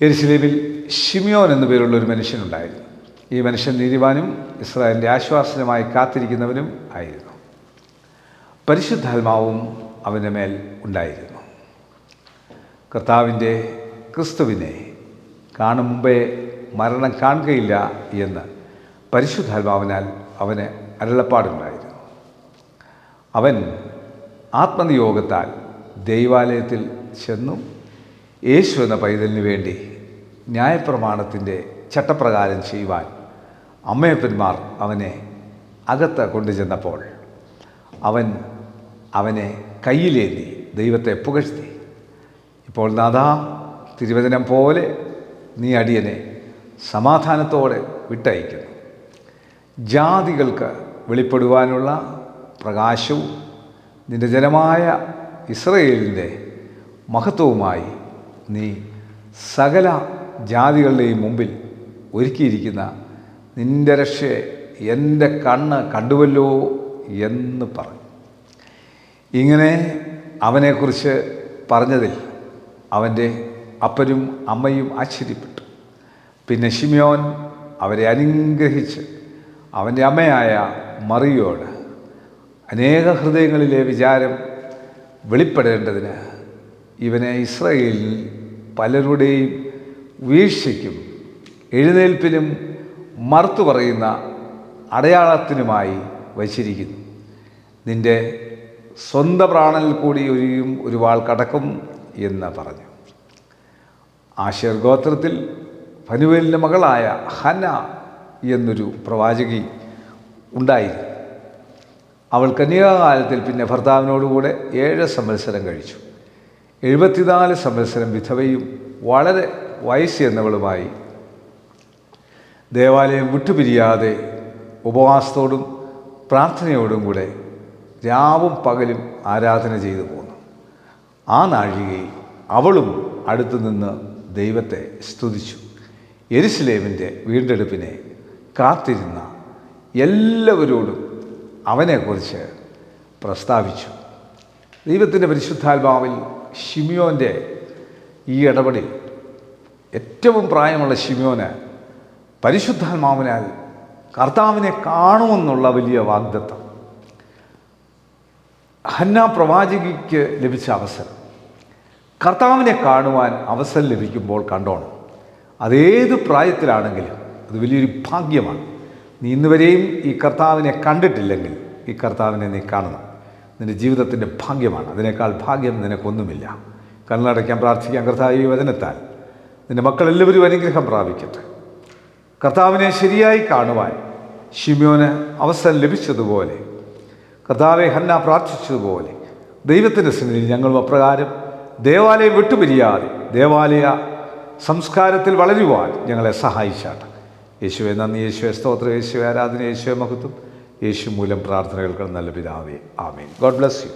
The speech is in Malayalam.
യെരുശലേമിൽ ശിമിയോൻ എന്നു പേരുള്ള ഒരു മനുഷ്യനുണ്ടായിരുന്നു. ഈ മനുഷ്യൻ നീതിമാനും ഇസ്രായേലിൻ്റെ ആശ്വാസനമായി കാത്തിരിക്കുന്നവനും ആയിരുന്നു. പരിശുദ്ധാത്മാവും അവൻ്റെ മേൽ ഉണ്ടായിരുന്നു. കർത്താവിൻ്റെ ക്രിസ്തുവിനെ കാണും മുമ്പേ മരണം കാണുകയില്ല എന്ന് പരിശുദ്ധാത്മാവിനാൽ അവന് അരുളപ്പാടുണ്ടായിരുന്നു. അവൻ ആത്മനിയോഗത്താൽ ദൈവാലയത്തിൽ ചെന്നു യേശു എന്ന പൈതലിന് വേണ്ടി ന്യായപ്രമാണത്തിൻ്റെ ചട്ടപ്രകാരം ചെയ്യുവാൻ അമ്മയപ്പന്മാർ അവനെ അകത്ത് കൊണ്ടുചെന്നപ്പോൾ അവനെ കയ്യിലേന്തി ദൈവത്തെ പുകഴ്ത്തി, ഇപ്പോൾ നാഥാ, തിരുവചനം പോലെ നീ അടിയനെ സമാധാനത്തോടെ വിട്ടയക്കുന്നു. ജാതികൾക്ക് വെളിപ്പെടുവാനുള്ള പ്രകാശവും നിൻ്റെ ജനമായ ഇസ്രയേലിൻ്റെ മഹത്വവുമായി നീ സകല ജാതികളുടെയും മുമ്പിൽ ഒരുക്കിയിരിക്കുന്ന നിൻ്റെ രക്ഷയെ എൻ്റെ കണ്ണ് കണ്ടുവല്ലോ എന്ന് പറഞ്ഞു. ഇങ്ങനെ അവനെക്കുറിച്ച് പറഞ്ഞതിൽ അവൻ്റെ അപ്പനും അമ്മയും ആശ്ചര്യപ്പെട്ടു. പിന്നെ ശിമിയോൻ അവരെ അനുഗ്രഹിച്ച് അവൻ്റെ അമ്മയായ മറിയോട് അനേക ഹൃദയങ്ങളിലെ വിചാരം വെളിപ്പെടേണ്ടതിന് ഇവനെ ഇസ്രായേലിൽ പലരുടെയും വീഴ്ചയ്ക്കും എഴുന്നേൽപ്പിനും മറുത്തു പറയുന്ന അടയാളത്തിനുമായി വച്ചിരിക്കുന്നു. നിൻ്റെ സ്വന്തം പ്രാണനിൽ കൂടി ഒരു വാൾ കടക്കും എന്ന് പറഞ്ഞു. ആശേർ ഗോത്രത്തിൽ ഫനുവേലിൻ്റെ മകളായ ഹന്ന എന്നൊരു പ്രവാചകി ഉണ്ടായിരുന്നു. അവൾ കന്യാകാലത്തിൽ പിന്നെ ഭർത്താവിനോടുകൂടെ 7 സംവത്സരം കഴിച്ചു. 74 സംവത്സരം വിധവയും വളരെ വയസ്സെന്നവളുമായി ദേവാലയം വിട്ടുപിരിയാതെ ഉപവാസത്തോടും പ്രാർത്ഥനയോടും കൂടെ രാവും പകലും ആരാധന ചെയ്തു പോന്നു. ആ നാഴികയിൽ അവളും അടുത്തുനിന്ന് ദൈവത്തെ സ്തുതിച്ചു. യെരുശലേമിൻ്റെ വീണ്ടെടുപ്പിനെ കാത്തിരുന്ന എല്ലാവരോടും അവനെക്കുറിച്ച് പ്രസ്താവിച്ചു. ദൈവത്തിൻ്റെ പരിശുദ്ധാത്മാവിൽ ശിമിയോൻ്റെ ഈ ഇടപെടൽ ഏറ്റവും പ്രായമുള്ള ശിമിയോന് പരിശുദ്ധാത്മാവിനാൽ കർത്താവിനെ കാണുമെന്നുള്ള വലിയ വാഗ്ദത്തം ഹന്ന പ്രവാചകിക്ക് ലഭിച്ച അവസരം. കർത്താവിനെ കാണുവാൻ അവസരം ലഭിക്കുമ്പോൾ കണ്ടോണം. അതേത് പ്രായത്തിലാണെങ്കിലും അത് വലിയൊരു ഭാഗ്യമാണ്. നീ ഇന്നുവരെയും ഈ കർത്താവിനെ കണ്ടിട്ടില്ലെങ്കിൽ ഈ കർത്താവിനെ നീ കാണണം. നിൻ്റെ ജീവിതത്തിൻ്റെ ഭാഗ്യമാണ്. അതിനേക്കാൾ ഭാഗ്യം നിനക്കൊന്നുമില്ല. കണ്ണടയ്ക്കാൻ പ്രാർത്ഥിക്കാൻ കർത്താവ് ഈ വചനത്താൽ നിൻ്റെ മക്കളെല്ലാവരും അനുഗ്രഹം പ്രാപിക്കട്ടെ. കർത്താവിനെ ശരിയായി കാണുവാൻ ശിമിയോന് അവസരം ലഭിച്ചതുപോലെ, കർത്താവെ ഹന്ന പ്രാർത്ഥിച്ചതുപോലെ ദൈവത്തിൻ്റെ സന്നിധിയിൽ ഞങ്ങളും അപ്രകാരം ദേവാലയം വിട്ടുപിരിയാതെ ദേവാലയ സംസ്കാരത്തിൽ വളരുവാൻ ഞങ്ങളെ സഹായിച്ചാട്ടെ. യേശുവെ നന്ദി, യേശുവെ സ്തോത്രം, യേശുവെ ആരാധന, യേശുവെ മഹത്വം. യേശു മൂലം പ്രാർത്ഥനകൾക്ക് നല്ല പിതാവേ, ആമേൻ. God bless you.